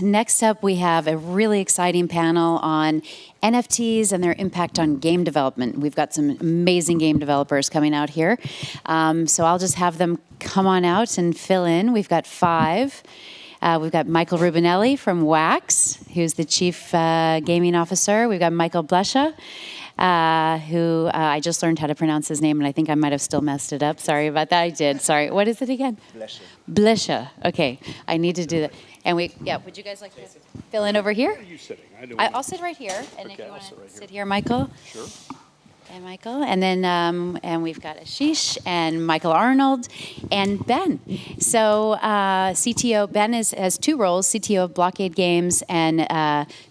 Next up, we have a really exciting panel on NFTs and their impact on game development. We've got some amazing game developers coming out here. So I'll just have them come on out and fill in. We've got 5. We've got Michael Rubinelli from Wax, who's the Chief Gaming Officer. We've got Michael Blasche, who I just learned how to pronounce his name, and I think I might have still messed it up. Sorry about that. I did. Sorry. What is it again? Blasche. Blasche. Okay. I need to do that. And would you guys like to fill in over here? Where are you sitting? I'll sit right here. And Okay, if you want I'll sit right to here. sit here, Michael. Sure. And Michael, and then and we've got Ashish and Michael Arnold and Ben. So CTO Ben has 2 roles: CTO of Blockade Games and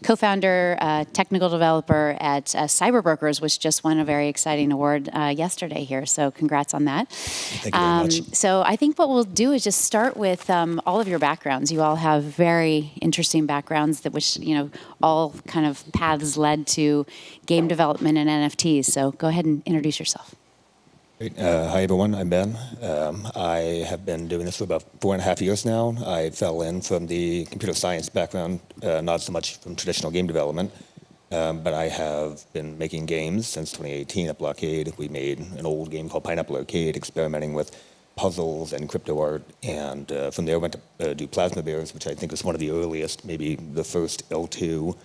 co-founder, technical developer at Cyberbrokers, which just won a very exciting award yesterday here. So congrats on that. Thank you very much. So I think what we'll do is just start with all of your backgrounds. You all have very interesting backgrounds that all kind of paths led to game development and NFTs. So go ahead and introduce yourself. Great. Hi, everyone. I'm Ben. I have been doing this for about 4.5 years now. I fell in from the computer science background, not so much from traditional game development, but I have been making games since 2018 at Blockade. We made an old game called Pineapple Arcade, experimenting with puzzles and crypto art, and from there I went to do Plasma Bears, which I think was one of the earliest, maybe the first L2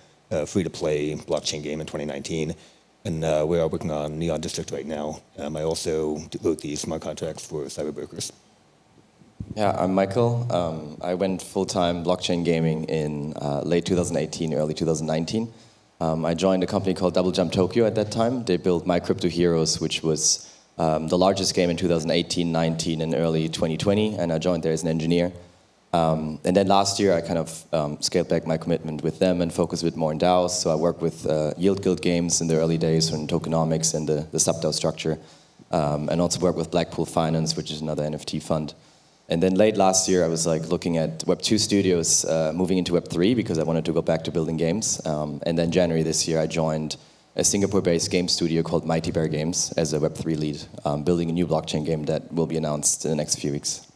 free-to-play blockchain game in 2019. And we are working on Neon District right now. I also wrote the smart contracts for Cyberbrokers. Yeah, I'm Michael. I went full-time blockchain gaming in late 2018, early 2019. I joined a company called Double Jump Tokyo at that time. They built My Crypto Heroes, which was the largest game in 2018, 19, and early 2020, and I joined there as an engineer. And then last year, I kind of scaled back my commitment with them and focused a bit more on DAOs. So I worked with Yield Guild Games in the early days on tokenomics and the sub-DAO structure, and also worked with Blackpool Finance, which is another NFT fund. And then late last year, I was looking at Web2 studios moving into Web3 because I wanted to go back to building games. And then January this year, I joined a Singapore-based game studio called Mighty Bear Games as a Web3 lead, building a new blockchain game that will be announced in the next few weeks.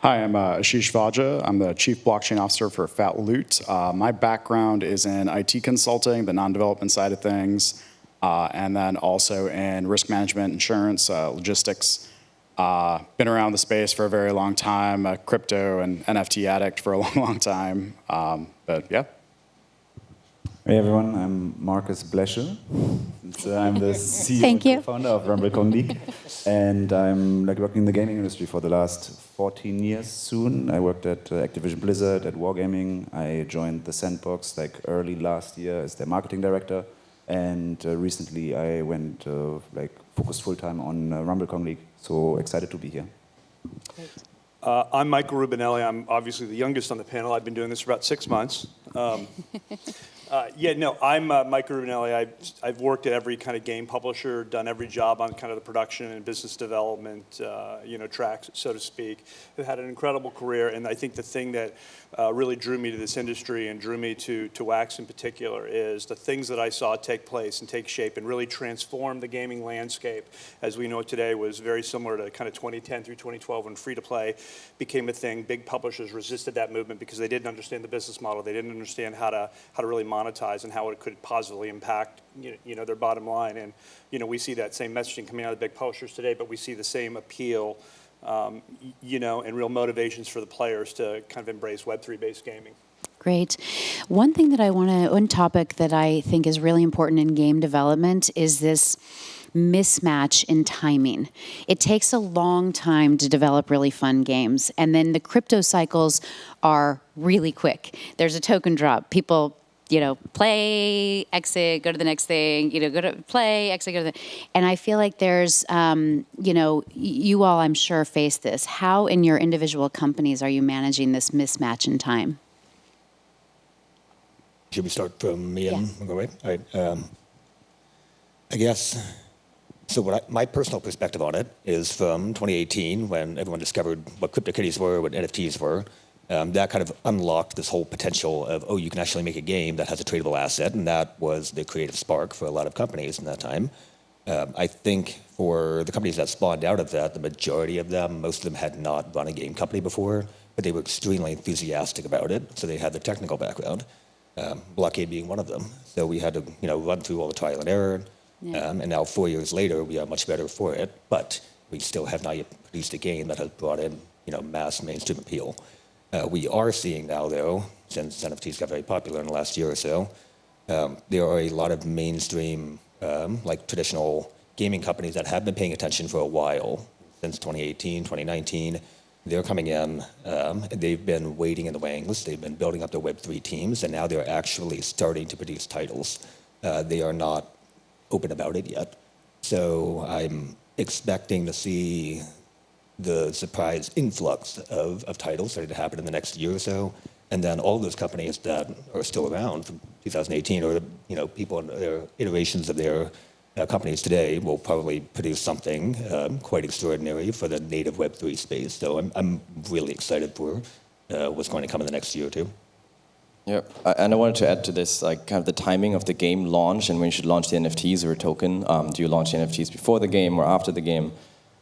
Hi, I'm Ashish Vaja. I'm the Chief Blockchain Officer for Fat Loot. My background is in IT consulting, the non-development side of things, and then also in risk management, insurance, logistics. Been around the space for a very long time, a crypto and NFT addict for a long, long time. But yeah. Hey everyone, I'm Marcus Blasche. I'm the CEO Thank you. and co-founder of Rubinelli, and I'm working in the gaming industry for the last 14 years soon. I worked at Activision Blizzard, at Wargaming. I joined the Sandbox early last year as their marketing director, and recently I went focused full time on Rumble League. So excited to be here. Great. I'm Michael Rubinelli. I'm obviously the youngest on the panel. I've been doing this for about 6 months. I'm Michael Rubinelli. I've worked at every kind of game publisher, done every job on kind of the production and business development, tracks, so to speak. I've had an incredible career, and I think the thing that really drew me to this industry and drew me to Wax in particular is the things that I saw take place and take shape and really transform the gaming landscape as we know it today was very similar to kind of 2010 through 2012 when free-to-play became a thing. Big publishers resisted that movement because they didn't understand the business model. They didn't understand how to really monetize and how it could positively impact their bottom line. And we see that same messaging coming out of the big publishers today, but we see the same appeal, and real motivations for the players to kind of embrace Web3-based gaming. Great. One topic that I think is really important in game development is this mismatch in timing. It takes a long time to develop really fun games, and then the crypto cycles are really quick. There's a token drop. People play, exit, go to the next thing, go to play, exit, go to the... And I feel like there's, you all, I'm sure, face this. How in your individual companies are you managing this mismatch in time? Should we start from me and go right? All right. I guess, so my personal perspective on it is from 2018 when everyone discovered what CryptoKitties were, what NFTs were. That kind of unlocked this whole potential of, you can actually make a game that has a tradable asset, and that was the creative spark for a lot of companies in that time. I think for the companies that spawned out of that, the majority of them, most of them had not run a game company before. but they were extremely enthusiastic about it, so they had the technical background, Blasche being one of them. So we had to run through all the trial and error, and now 4 years later, we are much better for it, but we still have not yet produced a game that has brought in mass mainstream appeal. We are seeing now, though, since NFTs got very popular in the last year or so, there are a lot of mainstream, like traditional gaming companies that have been paying attention for a while, since 2018, 2019. They're coming in, they've been waiting in the wings, they've been building up their Web3 teams, and now they're actually starting to produce titles. They are not open about it yet. So I'm expecting to see the surprise influx of titles starting to happen in the next year or so. And then all those companies that are still around from 2018, or people in their iterations of their companies today, will probably produce something quite extraordinary for the native Web3 space. So I'm really excited for what's going to come in the next year or two. Yeah, and I wanted to add to this, like kind of the timing of the game launch and when you should launch the NFTs or a token. Do you launch the NFTs before the game or after the game?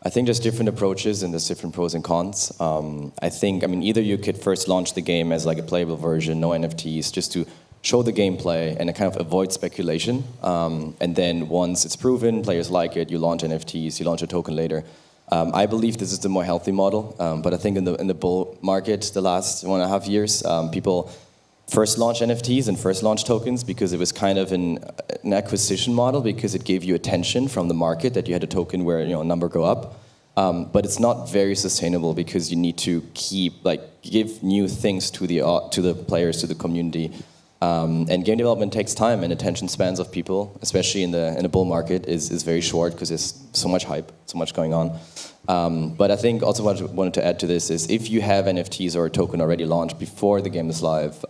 I think there's different approaches and there's different pros and cons. Either you could first launch the game as like a playable version, no NFTs, just to show the gameplay and kind of avoid speculation. And then once it's proven, players like it, you launch NFTs, you launch a token later. I believe this is the more healthy model, but I think in the bull market, the last 1.5 years, people first launch NFTs and first launch tokens because it was kind of an acquisition model, because it gave you attention from the market that you had a token where a number go up. But it's not very sustainable because you need to give new things to the players, to the community. And game development takes time, and attention spans of people, especially in a bull market, is very short because there's so much hype, so much going on. But I think also what I wanted to add to this is if you have NFTs or a token already launched before the game is live,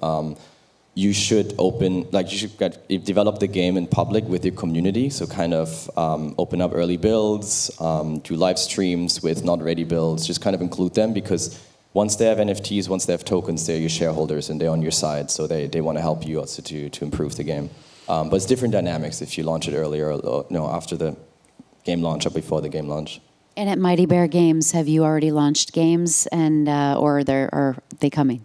you should develop the game in public with your community. So kind of open up early builds, do live streams with not ready builds, just kind of include them, because once they have NFTs, once they have tokens, they're your shareholders and they're on your side. So they want to help you also to improve the game. But it's different dynamics if you launch it earlier or after the game launch or before the game launch. And at Mighty Bear Games, have you already launched games, and or are they coming?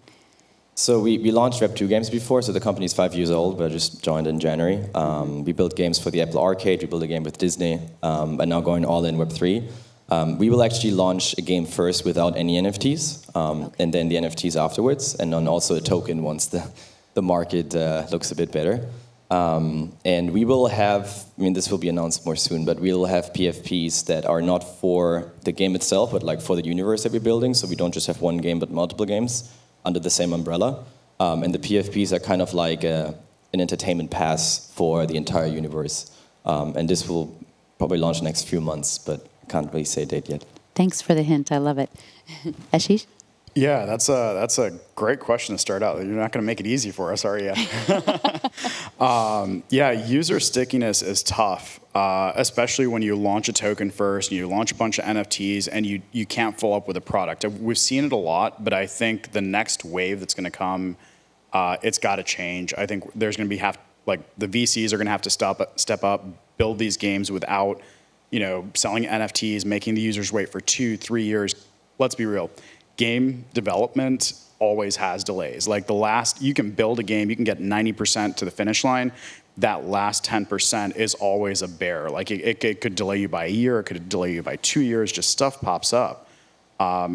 So we launched Web 2 games before, so the company is 5 years old, but I just joined in January. We built games for the Apple Arcade, we built a game with Disney, and now going all in Web 3. We will actually launch a game first without any NFTs, and then the NFTs afterwards, and then also a token once the market looks a bit better. And we will have, this will be announced more soon, but we will have PFPs that are not for the game itself, but like for the universe that we're building, so we don't just have one game, but multiple games under the same umbrella. And the PFPs are kind of like an entertainment pass for the entire universe. And this will probably launch next few months, but I can't really say a date yet. Thanks for the hint. I love it. Ashish? Yeah, that's a great question to start out. You're not going to make it easy for us, are you? User stickiness is tough, especially when you launch a token first and you launch a bunch of NFTs and you can't follow up with a product. We've seen it a lot, but I think the next wave that's going to come, it's got to change. I think there's going to be the VCs are going to have to step up, build these games without, selling NFTs, making the users wait for 2-3 years. Let's be real. Game development always has delays. You can build a game, you can get 90% to the finish line. That last 10% is always a bear. It could delay you by a year, it could delay you by 2 years, just stuff pops up.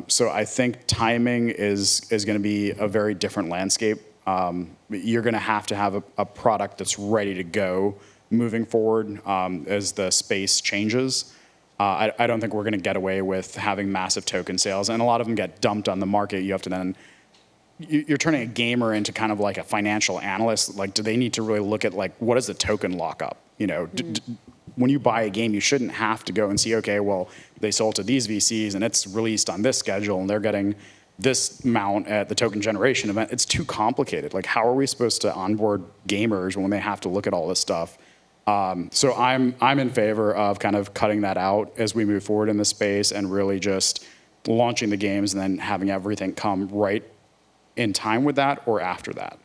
So I think timing is going to be a very different landscape. You're going to have a product that's ready to go moving forward as the space changes. I don't think we're going to get away with having massive token sales, and a lot of them get dumped on the market. You have to then, you're turning a gamer into kind of like a financial analyst. Do they need to really look at what is the token lockup? When you buy a game, you shouldn't have to go and see, okay, well, they sold to these VCs and it's released on this schedule and they're getting this amount at the token generation event. It's too complicated. How are we supposed to onboard gamers when they have to look at all this stuff? So I'm in favor of kind of cutting that out as we move forward in the space and really just launching the games and then having everything come right in time with that or after that.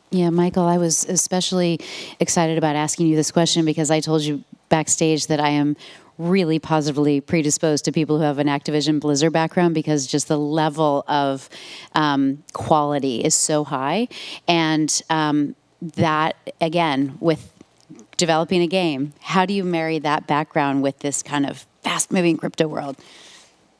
Yeah, Michael, I was especially excited about asking you this question because I told you backstage that I am really positively predisposed to people who have an Activision Blizzard background because just the level of quality is so high. And that, again, with developing a game, how do you marry that background with this kind of fast-moving crypto world?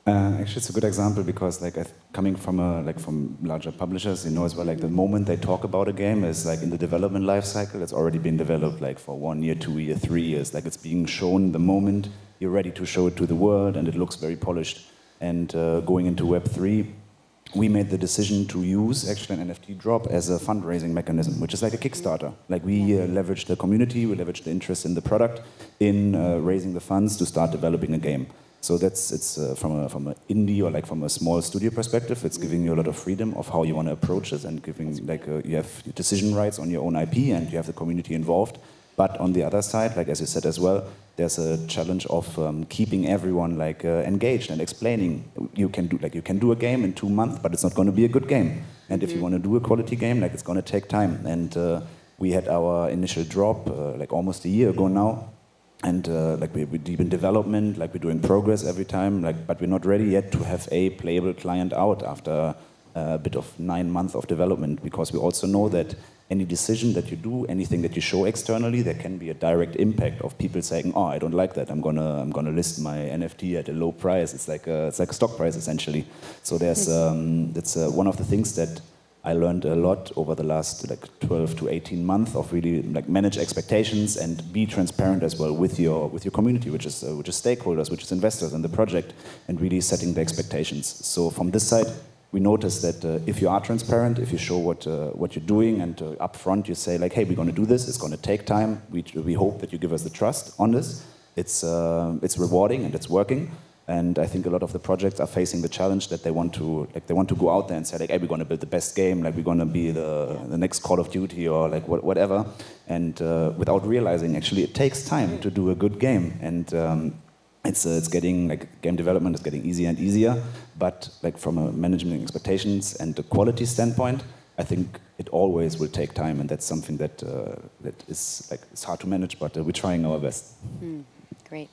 Actually, it's a good example because, coming from from larger publishers, as well, the moment they talk about a game is in the development life cycle. It's already been developed for 1 year, 2 year, 3 years. It's being shown the moment you're ready to show it to the world, and it looks very polished. And going into Web3, we made the decision to use actually an NFT drop as a fundraising mechanism, which is like a Kickstarter. We leverage the community, we leverage the interest in the product in raising the funds to start developing a game. So it's from an indie or from a small studio perspective, it's giving you a lot of freedom of how you want to approach it and giving you have decision rights on your own IP and you have the community involved. But on the other side, as you said as well, there's a challenge of keeping everyone engaged and explaining you can do a game in 2 months, but it's not going to be a good game. And if you want to do a quality game, it's going to take time. And we had our initial drop almost a year ago now. And we're deep in development, we're doing progress every time, but we're not ready yet to have a playable client out after a bit of 9 months of development, because we also know that any decision that you do, anything that you show externally, there can be a direct impact of people saying, "Oh, I don't like that. I'm gonna list my NFT at a low price." It's like a stock price essentially. So there's that's one of the things that I learned a lot over the last 12 to 18 months of really manage expectations and be transparent as well with your community, which is stakeholders, which is investors in the project, and really setting the expectations. So from this side, we notice that if you are transparent, if you show what you're doing, and upfront you say hey, we're going to do this. It's going to take time. We hope that you give us the trust on this. It's rewarding and it's working. And I think a lot of the projects are facing the challenge that they want to go out there and say hey, we're going to build the best game, we're going to be the next Call of Duty or whatever, and without realizing actually it takes time to do a good game, and it's getting game development is getting easier and easier, but from a management expectations and the quality standpoint, I think it always will take time, and that's something that is it's hard to manage, but we're trying our best. Great.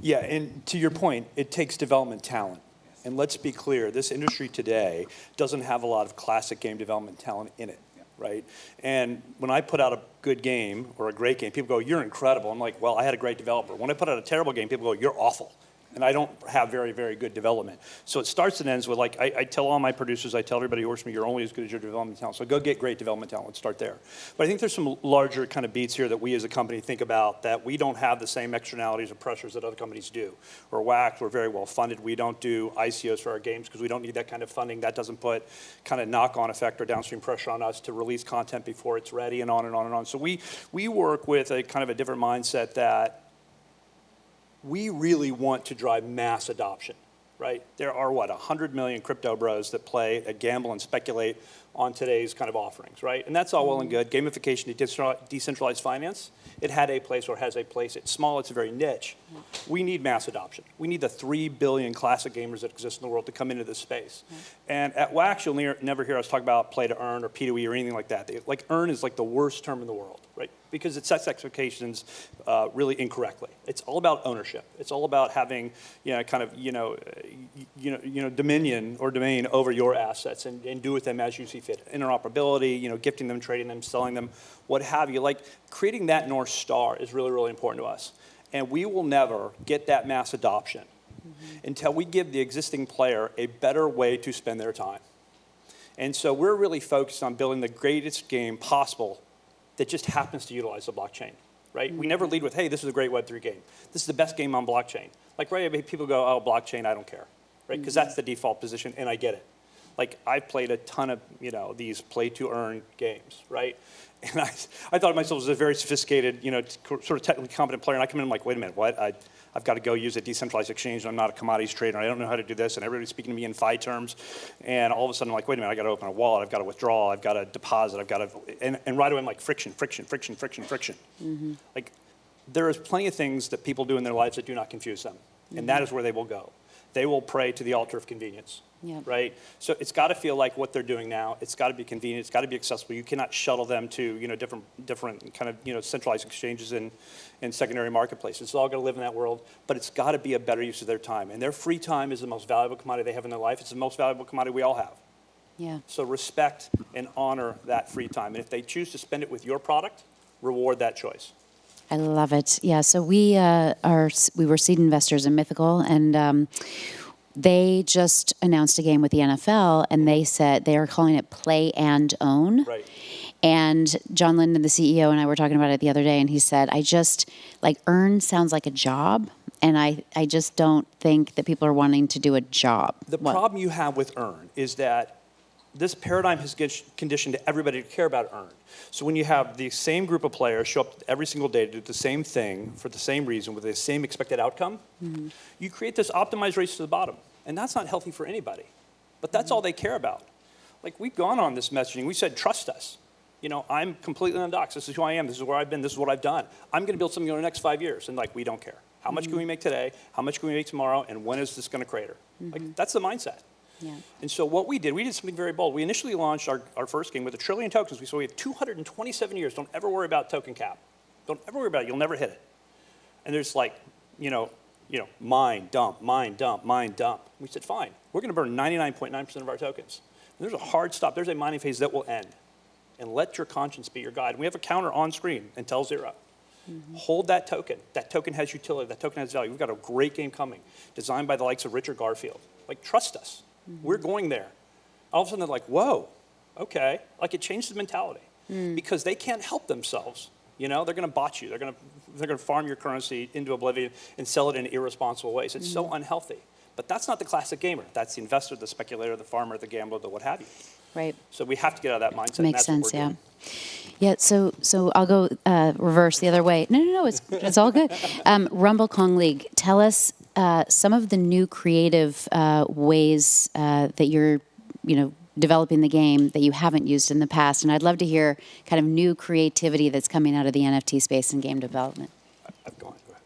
Yeah, and to your point, it takes development talent. And let's be clear, this industry today doesn't have a lot of classic game development talent in it, right? And when I put out a good game or a great game, people go, "You're incredible." I'm like, well, I had a great developer. When I put out a terrible game, people go, "You're awful." And I don't have very, very good development. So it starts and ends with I tell all my producers, I tell everybody who works for me, you're only as good as your development talent. So go get great development talent. Let's start there. But I think there's some larger kind of beats here that we as a company think about, that we don't have the same externalities or pressures that other companies do. We're whacked. We're very well funded. We don't do ICOs for our games because we don't need that kind of funding. That doesn't put kind of knock-on effect or downstream pressure on us to release content before it's ready, and on and on and on. So we work with a kind of a different mindset that we really want to drive mass adoption, right? There are, 100 million crypto bros that play, gamble, and speculate on today's kind of offerings, right? And that's all well and good. Gamification, decentralized finance, it had a place or has a place. It's small, it's very niche. We need mass adoption. We need the 3 billion classic gamers that exist in the world to come into this space. And at Wax, you'll never hear us talk about play to earn or P2E or anything like that. Earn is the worst term in the world, right? Because it sets expectations really incorrectly. It's all about ownership. It's all about having, dominion or domain over your assets and do with them as you see fit. Interoperability, gifting them, trading them, selling them, what have you. Creating that North Star is really, really important to us. And we will never get that mass adoption until we give the existing player a better way to spend their time. And so we're really focused on building the greatest game possible that just happens to utilize the blockchain, right? We never lead with, hey, this is a great Web3 game. This is the best game on blockchain. Right, people go, oh, blockchain, I don't care, right? Because that's the default position, and I get it. I've played a ton of, these play-to-earn games, right? And I thought of myself as a very sophisticated, sort of technically competent player, and I come in, I'm like, wait a minute, what? I've got to go use a decentralized exchange, and I'm not a commodities trader, and I don't know how to do this, and everybody's speaking to me in FI terms, and all of a sudden I'm like, wait a minute, I've got to open a wallet, I've got to withdraw, I've got to deposit, I've got to, and right away I'm like, friction. There is plenty of things that people do in their lives that do not confuse them, and that is where they will go. They will pray to the altar of convenience, Yep. right? So it's got to feel like what they're doing now. It's got to be convenient. It's got to be accessible. You cannot shuttle them to, different kind of, centralized exchanges and secondary marketplaces. It's all got to live in that world, but it's got to be a better use of their time. And their free time is the most valuable commodity they have in their life. It's the most valuable commodity we all have. Yeah. So respect and honor that free time. And if they choose to spend it with your product, reward that choice. I love it. Yeah. So we were seed investors in Mythical, and they just announced a game with the NFL, and they said they are calling it Play and Own. Right. And John Linden, the CEO, and I were talking about it the other day, and he said, I just, earn sounds like a job, and I just don't think that people are wanting to do a job. The problem you have with earn is that this paradigm has conditioned everybody to care about earn. So when you have the same group of players show up every single day to do the same thing for the same reason with the same expected outcome, you create this optimized race to the bottom. And that's not healthy for anybody. But that's all they care about. We've gone on this messaging. We said, trust us. I'm completely undoxed. This is who I am. This is where I've been. This is what I've done. I'm going to build something in the next 5 years. And we don't care. How much can we make today? How much can we make tomorrow? And when is this going to crater? That's the mindset. Yeah. And so what we did something very bold. We initially launched our first game with 1 trillion tokens. We said we have 227 years. Don't ever worry about token cap. Don't ever worry about it. You'll never hit it. And there's mine, dump, mine, dump, mine, dump. We said, fine. We're going to burn 99.9% of our tokens. And there's a hard stop. There's a mining phase that will end. And let your conscience be your guide. And we have a counter on screen until 0. Hold that token. That token has utility. That token has value. We've got a great game coming, designed by the likes of Richard Garfield. Trust us. We're going there. All of a sudden, they're like, whoa, okay. It changed the mentality. Because they can't help themselves. They're going to bot you. They're going to farm your currency into oblivion and sell it in irresponsible ways. It's so unhealthy. But that's not the classic gamer. That's the investor, the speculator, the farmer, the gambler, the what have you. Right. So we have to get out of that mindset. Makes and that's sense, what we're yeah. doing. Yeah, so I'll go reverse the other way. No, it's all good. Rumble Kong League, tell us some of the new creative ways that you're, developing the game that you haven't used in the past. And I'd love to hear kind of new creativity that's coming out of the NFT space and game development.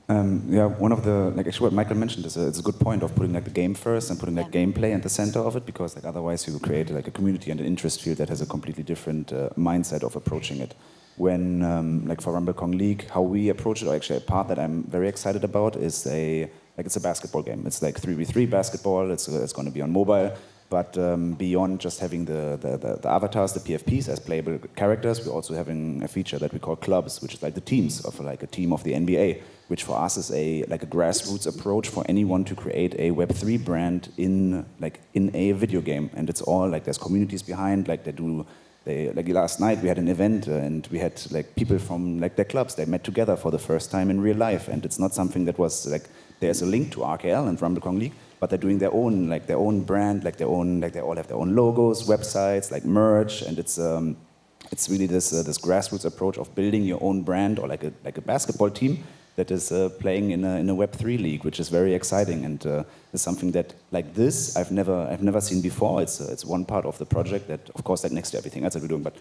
One of the, actually what Michael mentioned is it's a good point of putting the game first and putting gameplay at the center of it, because otherwise you create a community and an interest field that has a completely different mindset of approaching it. When, for Rumble Kong League, how we approach it, or actually a part that I'm very excited about is it's a basketball game. It's 3v3 basketball, it's going to be on mobile. But beyond just having the avatars, the PFPs as playable characters, we're also having a feature that we call clubs, which is the teams of a team of the NBA, which for us is a grassroots approach for anyone to create a Web3 brand in a video game. And it's all there's communities behind, last night we had an event and we had people from their clubs. They met together for the first time in real life, and it's not something that was there's a link to RKL and Rumble Kong League. But they're doing their own brand, they all have their own logos, websites, merch, and it's really this grassroots approach of building your own brand, or like a basketball team that is playing in a Web3 league, which is very exciting, and is something that this I've never seen before. It's one part of the project that, of course, next to everything else that we're doing, but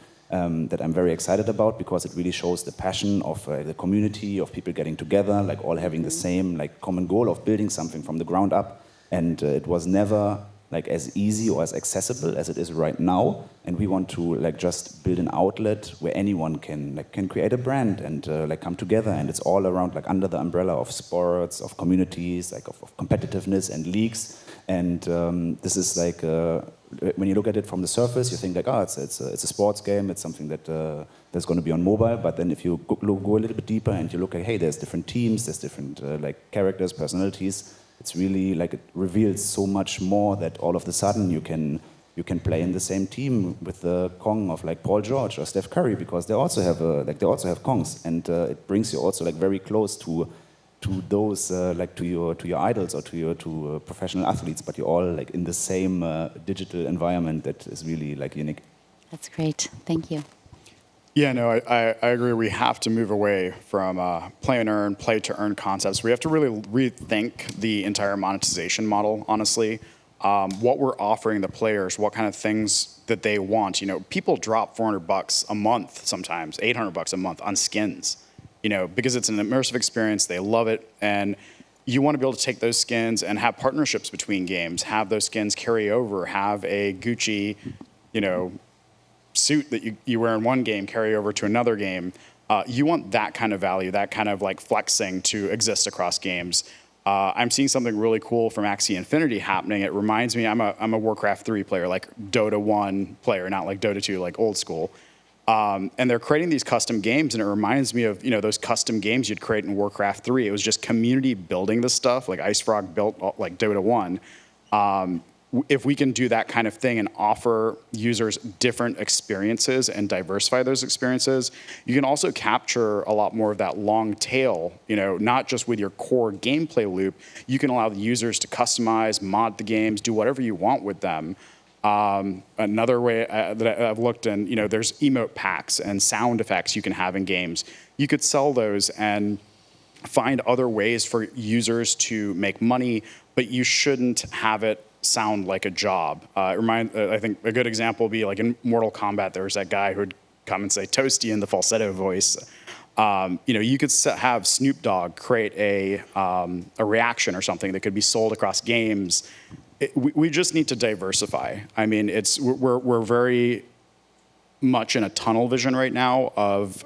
that I'm very excited about, because it really shows the passion of the community, of people getting together, all having the same common goal of building something from the ground up. And it was never as easy or as accessible as it is right now. And we want to just build an outlet where anyone can create a brand and come together. And it's all around under the umbrella of sports, of communities, of competitiveness and leagues. And this is when you look at it from the surface, you think it's a sports game. It's something that that's going to be on mobile. But then if you go a little bit deeper and you look at, hey, there's different teams, there's different characters, personalities. It's really it reveals so much more that all of a sudden you can play in the same team with the Kong of Paul George or Steph Curry, because they also have Kongs, and it brings you also very close to those to your idols or to professional athletes, but you're all in the same digital environment that is really unique. That's great. Thank you. Yeah, no, I agree. We have to move away from play and earn, play to earn concepts. We have to really rethink the entire monetization model, honestly. What we're offering the players, what kind of things that they want. People drop $400 a month sometimes, $800 a month on skins, because it's an immersive experience. They love it. And you want to be able to take those skins and have partnerships between games, have those skins carry over, have a Gucci, suit that you wear in one game carry over to another game. You want that kind of value, that kind of like flexing to exist across games. I'm seeing something really cool from Axie Infinity happening. It reminds me, I'm a Warcraft 3 player, like Dota 1 player, not like Dota 2, like old school. And they're creating these custom games, and it reminds me of those custom games you'd create in Warcraft 3. It was just community building the stuff, like IceFrog built like Dota 1. If we can do that kind of thing and offer users different experiences and diversify those experiences, you can also capture a lot more of that long tail, not just with your core gameplay loop. You can allow the users to customize, mod the games, do whatever you want with them. Another way that I've looked in, there's emote packs and sound effects you can have in games. You could sell those and find other ways for users to make money, but you shouldn't have it sound like a job. I think a good example would be like in Mortal Kombat, there was that guy who would come and say toasty in the falsetto voice. You could have Snoop Dogg create a reaction or something that could be sold across games. We just need to diversify. I mean, we're very much in a tunnel vision right now of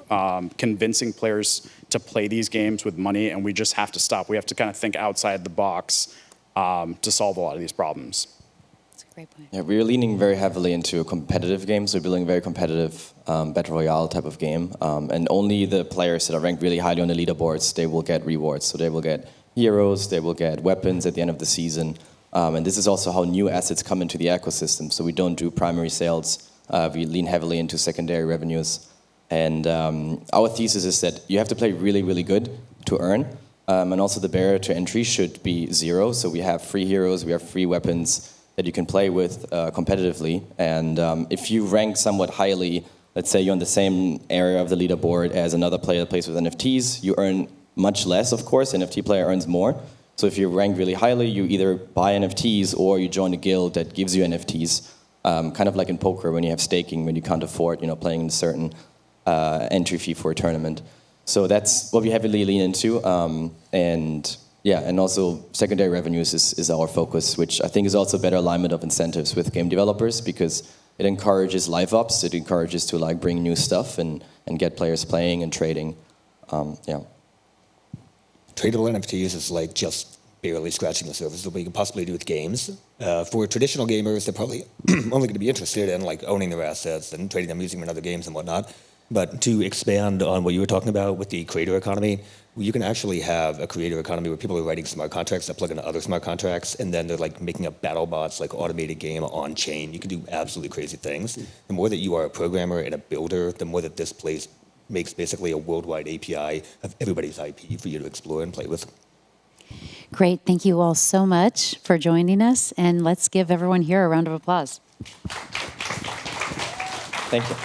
convincing players to play these games with money, and we just have to stop. We have to kind of think outside the box to solve a lot of these problems. That's a great point. Yeah, we're leaning very heavily into competitive games. We're building a very competitive Battle Royale type of game. And only the players that are ranked really highly on the leaderboards, they will get rewards. So they will get heroes, they will get weapons at the end of the season. And this is also how new assets come into the ecosystem. So we don't do primary sales. We lean heavily into secondary revenues. And our thesis is that you have to play really, really good to earn. And also the barrier to entry should be zero. So we have free heroes, we have free weapons that you can play with competitively. And if you rank somewhat highly, let's say you're on the same area of the leaderboard as another player that plays with NFTs, you earn much less, of course. NFT player earns more. So if you rank really highly, you either buy NFTs or you join a guild that gives you NFTs. Kind of like in poker when you have staking, when you can't afford playing a certain entry fee for a tournament. So that's what we heavily lean into, and also secondary revenues is our focus, which I think is also better alignment of incentives with game developers because it encourages live ops, it encourages to bring new stuff and get players playing and trading. Tradable NFTs is just barely scratching the surface of what you can possibly do with games. For traditional gamers, they're probably only going to be interested in owning their assets and trading them using them in other games and whatnot. But to expand on what you were talking about with the creator economy, you can actually have a creator economy where people are writing smart contracts that plug into other smart contracts, and then they're making up battle bots, automated game on chain. You can do absolutely crazy things. The more that you are a programmer and a builder, the more that this place makes basically a worldwide API of everybody's IP for you to explore and play with. Great. Thank you all so much for joining us, and let's give everyone here a round of applause. Thank you.